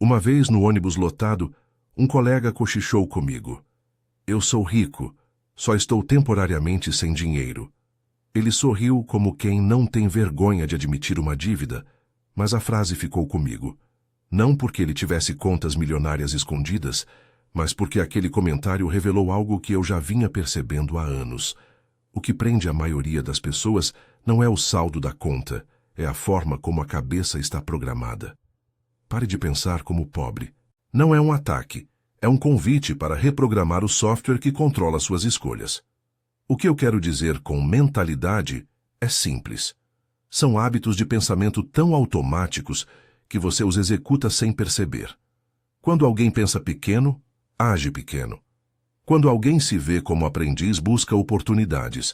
Uma vez, no ônibus lotado, um colega cochichou comigo. Eu sou rico, só estou temporariamente sem dinheiro. Ele sorriu como quem não tem vergonha de admitir uma dívida, mas a frase ficou comigo. Não porque ele tivesse contas milionárias escondidas, mas porque aquele comentário revelou algo que eu já vinha percebendo há anos. O que prende a maioria das pessoas não é o saldo da conta, é a forma como a cabeça está programada. Pare de pensar como pobre. Não é um ataque, é um convite para reprogramar o software que controla suas escolhas. O que eu quero dizer com mentalidade é simples. São hábitos de pensamento tão automáticos que você os executa sem perceber. Quando alguém pensa pequeno, age pequeno. Quando alguém se vê como aprendiz, busca oportunidades.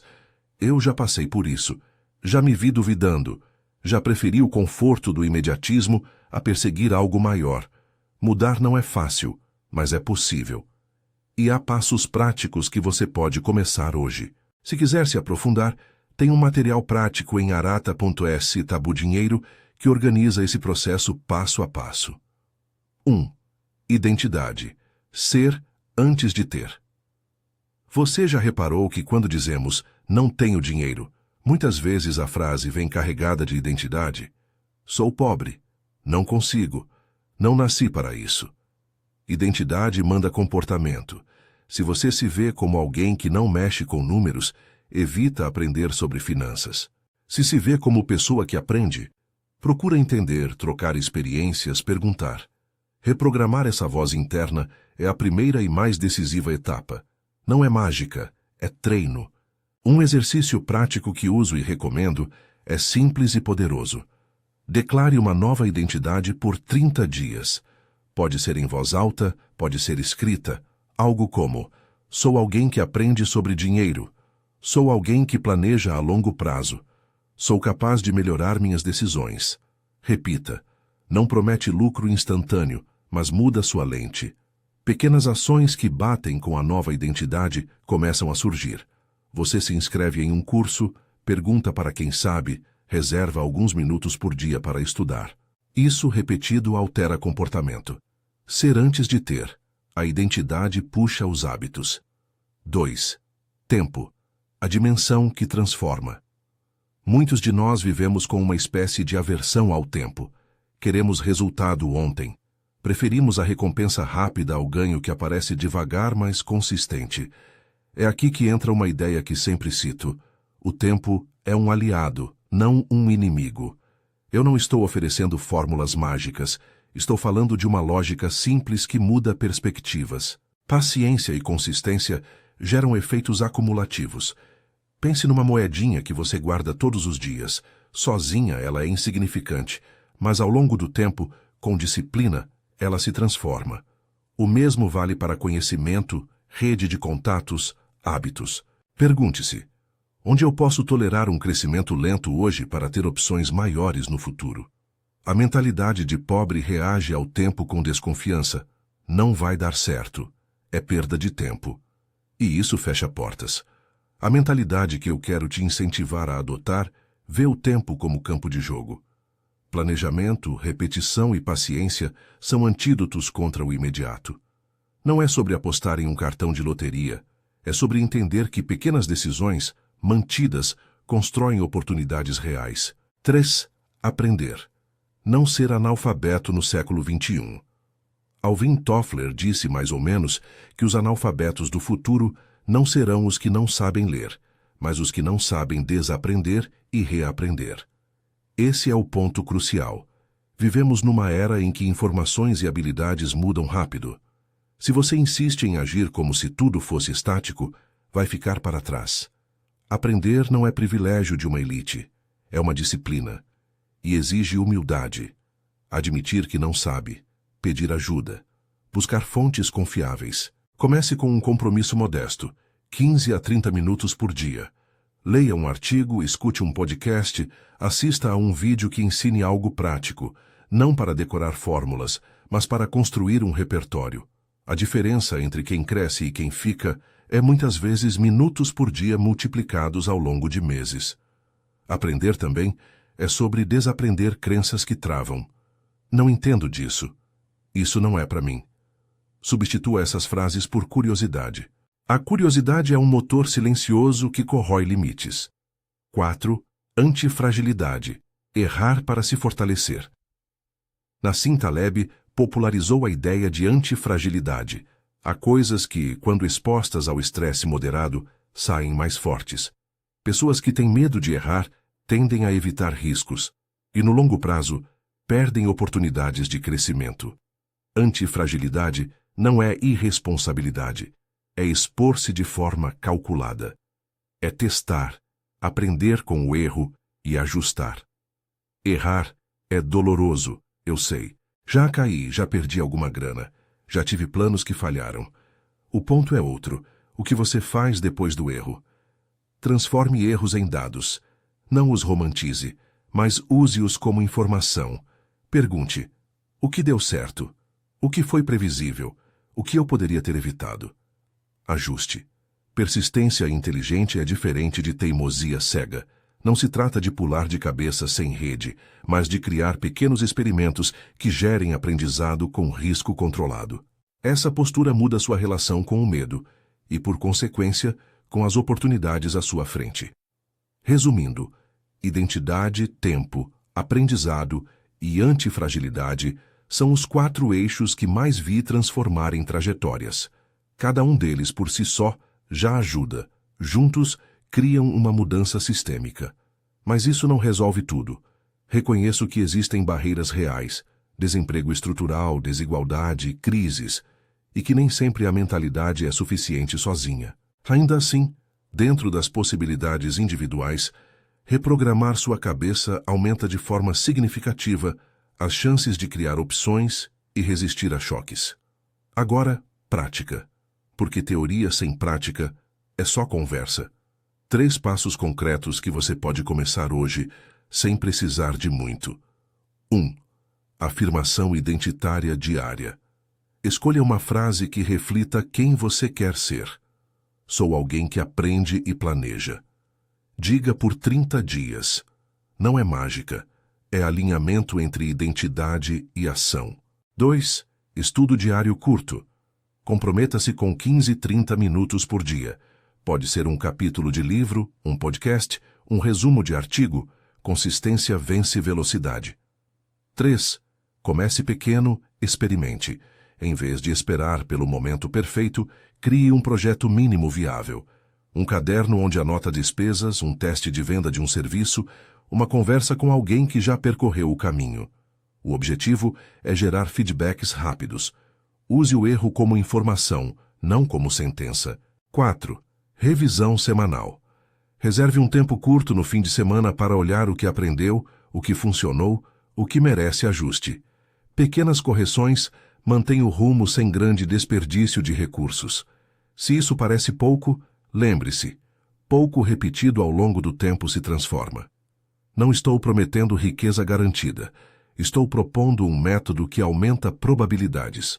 Eu já passei por isso. Já me vi duvidando. Já preferi o conforto do imediatismo a perseguir algo maior. Mudar não é fácil, mas é possível. E há passos práticos que você pode começar hoje. Se quiser se aprofundar, tem um material prático em arata.s Tabu Dinheiro que organiza esse processo passo a passo. 1. Identidade. Ser antes de ter. Você já reparou que quando dizemos não tenho dinheiro, muitas vezes a frase vem carregada de identidade? Sou pobre. Não consigo. Não nasci para isso. Identidade manda comportamento. Se você se vê como alguém que não mexe com números, evita aprender sobre finanças. Se se vê como pessoa que aprende, procura entender, trocar experiências, perguntar. Reprogramar essa voz interna é a primeira e mais decisiva etapa. Não é mágica, é treino. Um exercício prático que uso e recomendo é simples e poderoso. Declare uma nova identidade por 30 dias. Pode ser em voz alta, pode ser escrita. Algo como: sou alguém que aprende sobre dinheiro. Sou alguém que planeja a longo prazo. Sou capaz de melhorar minhas decisões. Repita. Não promete lucro instantâneo, mas muda sua lente. Pequenas ações que batem com a nova identidade começam a surgir. Você se inscreve em um curso, pergunta para quem sabe, reserva alguns minutos por dia para estudar. Isso repetido altera comportamento. Ser antes de ter. A identidade puxa os hábitos. 2. Tempo. A dimensão que transforma. Muitos de nós vivemos com uma espécie de aversão ao tempo. Queremos resultado ontem. Preferimos a recompensa rápida ao ganho que aparece devagar, mas consistente. É aqui que entra uma ideia que sempre cito. O tempo é um aliado, não um inimigo. Eu não estou oferecendo fórmulas mágicas. Estou falando de uma lógica simples que muda perspectivas. Paciência e consistência geram efeitos acumulativos. Pense numa moedinha que você guarda todos os dias. Sozinha ela é insignificante, mas ao longo do tempo, com disciplina, ela se transforma. O mesmo vale para conhecimento, rede de contatos, hábitos. Pergunte-se: onde eu posso tolerar um crescimento lento hoje para ter opções maiores no futuro? A mentalidade de pobre reage ao tempo com desconfiança. Não vai dar certo. É perda de tempo. E isso fecha portas. A mentalidade que eu quero te incentivar a adotar vê o tempo como campo de jogo. Planejamento, repetição e paciência são antídotos contra o imediato. Não é sobre apostar em um cartão de loteria. É sobre entender que pequenas decisões, mantidas, constroem oportunidades reais. 3. Aprender. Não ser analfabeto no século XXI. Alvin Toffler disse mais ou menos que os analfabetos do futuro não serão os que não sabem ler, mas os que não sabem desaprender e reaprender. Esse é o ponto crucial. Vivemos numa era em que informações e habilidades mudam rápido. Se você insiste em agir como se tudo fosse estático, vai ficar para trás. Aprender não é privilégio de uma elite, é uma disciplina. E exige humildade. Admitir que não sabe. Pedir ajuda. Buscar fontes confiáveis. Comece com um compromisso modesto. 15 a 30 minutos por dia. Leia um artigo, escute um podcast, assista a um vídeo que ensine algo prático, não para decorar fórmulas, mas para construir um repertório. A diferença entre quem cresce e quem fica é muitas vezes minutos por dia multiplicados ao longo de meses. Aprender também é sobre desaprender crenças que travam. Não entendo disso. Isso não é para mim. Substitua essas frases por curiosidade. A curiosidade é um motor silencioso que corrói limites. 4. Antifragilidade. Errar para se fortalecer. Nassim Taleb popularizou a ideia de antifragilidade. Há coisas que, quando expostas ao estresse moderado, saem mais fortes. Pessoas que têm medo de errar tendem a evitar riscos e, no longo prazo, perdem oportunidades de crescimento. Antifragilidade não é irresponsabilidade, é expor-se de forma calculada. É testar, aprender com o erro e ajustar. Errar é doloroso, eu sei. Já caí, já perdi alguma grana, já tive planos que falharam. O ponto é outro, o que você faz depois do erro. Transforme erros em dados. Não os romantize, mas use-os como informação. Pergunte: o que deu certo? O que foi previsível? O que eu poderia ter evitado? Ajuste. Persistência inteligente é diferente de teimosia cega. Não se trata de pular de cabeça sem rede, mas de criar pequenos experimentos que gerem aprendizado com risco controlado. Essa postura muda sua relação com o medo e, por consequência, com as oportunidades à sua frente. Resumindo, identidade, tempo, aprendizado e antifragilidade são os 4 eixos que mais vi transformar em trajetórias. Cada um deles, por si só, já ajuda. Juntos, criam uma mudança sistêmica. Mas isso não resolve tudo. Reconheço que existem barreiras reais, desemprego estrutural, desigualdade, crises, e que nem sempre a mentalidade é suficiente sozinha. Ainda assim, dentro das possibilidades individuais, reprogramar sua cabeça aumenta de forma significativa as chances de criar opções e resistir a choques. Agora, prática. Porque teoria sem prática é só conversa. 3 passos concretos que você pode começar hoje, sem precisar de muito. 1. Afirmação identitária diária. Escolha uma frase que reflita quem você quer ser. Sou alguém que aprende e planeja. Diga por 30 dias. Não é mágica, é alinhamento entre identidade e ação. 2. Estudo diário curto. Comprometa-se com 15-30 minutos por dia. Pode ser um capítulo de livro, um podcast, um resumo de artigo. Consistência vence velocidade. 3. Comece pequeno, experimente. Em vez de esperar pelo momento perfeito, crie um projeto mínimo viável. Um caderno onde anota despesas, um teste de venda de um serviço, uma conversa com alguém que já percorreu o caminho. O objetivo é gerar feedbacks rápidos. Use o erro como informação, não como sentença. 4. Revisão semanal. Reserve um tempo curto no fim de semana para olhar o que aprendeu, o que funcionou, o que merece ajuste. Pequenas correções mantêm o rumo sem grande desperdício de recursos. Se isso parece pouco, lembre-se, pouco repetido ao longo do tempo se transforma. Não estou prometendo riqueza garantida. Estou propondo um método que aumenta probabilidades.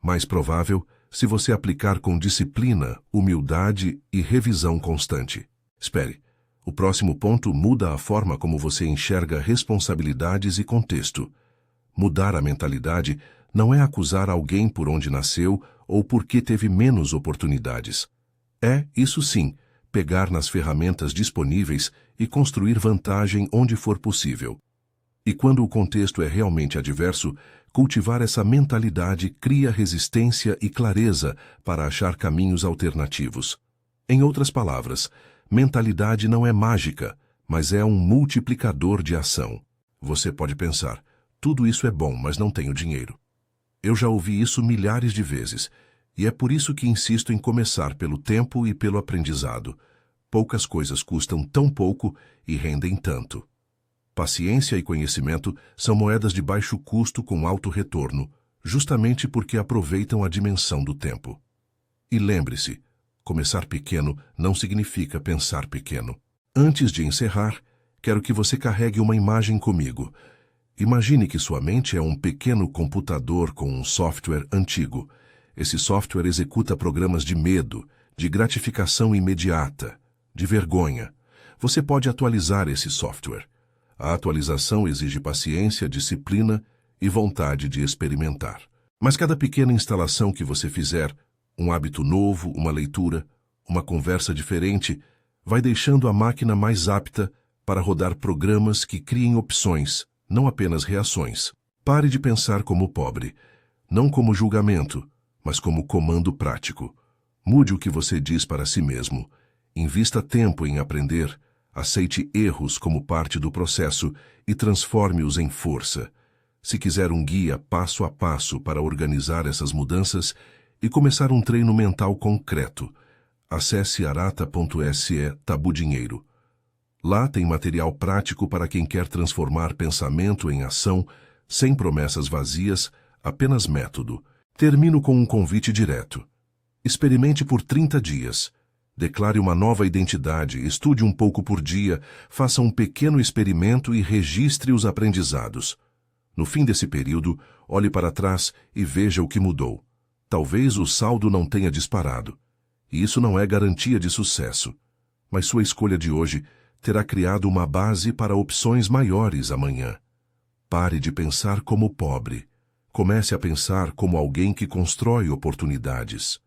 Mais provável se você aplicar com disciplina, humildade e revisão constante. Espere, o próximo ponto muda a forma como você enxerga responsabilidades e contexto. Mudar a mentalidade não é acusar alguém por onde nasceu ou porque teve menos oportunidades. É, isso sim, pegar nas ferramentas disponíveis e construir vantagem onde for possível. E quando o contexto é realmente adverso, cultivar essa mentalidade cria resistência e clareza para achar caminhos alternativos. Em outras palavras, mentalidade não é mágica, mas é um multiplicador de ação. Você pode pensar, tudo isso é bom, mas não tenho dinheiro. Eu já ouvi isso milhares de vezes, e é por isso que insisto em começar pelo tempo e pelo aprendizado. Poucas coisas custam tão pouco e rendem tanto. Paciência e conhecimento são moedas de baixo custo com alto retorno, justamente porque aproveitam a dimensão do tempo. E lembre-se, começar pequeno não significa pensar pequeno. Antes de encerrar, quero que você carregue uma imagem comigo. Imagine que sua mente é um pequeno computador com um software antigo. Esse software executa programas de medo, de gratificação imediata, de vergonha. Você pode atualizar esse software. A atualização exige paciência, disciplina e vontade de experimentar. Mas cada pequena instalação que você fizer, um hábito novo, uma leitura, uma conversa diferente, vai deixando a máquina mais apta para rodar programas que criem opções, não apenas reações. Pare de pensar como pobre, não como julgamento, mas como comando prático. Mude o que você diz para si mesmo. Invista tempo em aprender, aceite erros como parte do processo e transforme-os em força. Se quiser um guia passo a passo para organizar essas mudanças e começar um treino mental concreto, acesse arata.se Tabu Dinheiro. Lá tem material prático para quem quer transformar pensamento em ação, sem promessas vazias, apenas método. Termino com um convite direto. Experimente por 30 dias. Declare uma nova identidade, estude um pouco por dia, faça um pequeno experimento e registre os aprendizados. No fim desse período, olhe para trás e veja o que mudou. Talvez o saldo não tenha disparado. E isso não é garantia de sucesso. Mas sua escolha de hoje terá criado uma base para opções maiores amanhã. Pare de pensar como pobre. Comece a pensar como alguém que constrói oportunidades.